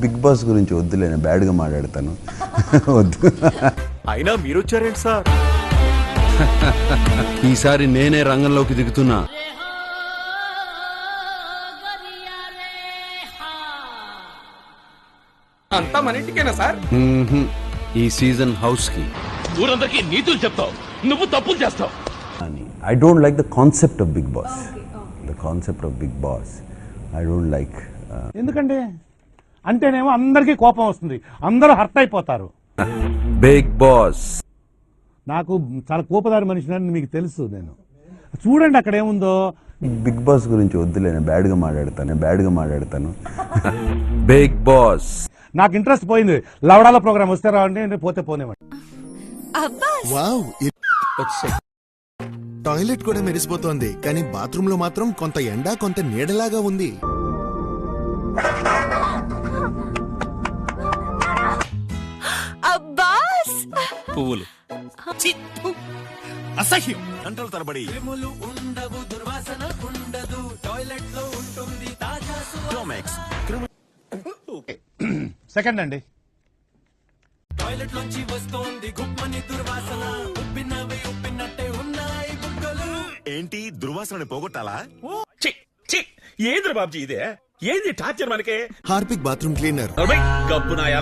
Big boss గురించి వద్దులే, నేను బ్యాడ్గా మాట్లాడతాను. వద్దు. అయినా మీరు వచ్చారేంటి సార్? ఈసారి నేనే రంగంలోకి దిగుతున్నా. అంతా మన ఇంటికేనా సార్? ఈ సీజన్ హౌస్ కి. ఊరందరికీ నీతులు చెప్తావు, నువ్వు తప్పులు చేస్తావు. I don't like the concept of Big Boss. The concept of Big Boss. I don't like. ఎందుకంటే అంటేనేమో అందరికీ కోపం వస్తుంది, అందరూ హర్ట్ అయిపోతారు. Big Boss. నాకు చాలా కోపదారి మనిషిని మీకు తెలుసు. నేను చూడండి అక్కడ ఏముందో. బిగ్ బాస్ గురించి వద్దులే, నేను బ్యాడ్గా మాట్లాడతాను. Big Boss. నాకు ఇంట్రెస్ట్ పోయింది. లవడాల ప్రోగ్రామ్ వస్తే రావండి, పోతే పోనేవాడి. వావ్, టాయిలెట్ కూడా మెరిసిపోతోంది, కానీ బాత్రూమ్ లో మాత్రం కొంత ఎండ కొంత నీడలాగా ఉంది. పువ్వులు అసహ్యం. గంటల తరబడి సెకండ్ అండి. ఏంటి దుర్వాసనని పోగొట్టాలా? ఏంద్ర బాబ్జీ ఇదే? ఏంది టార్చర్ మనకే? Harpic bathroom cleaner. గబ్బునాయాల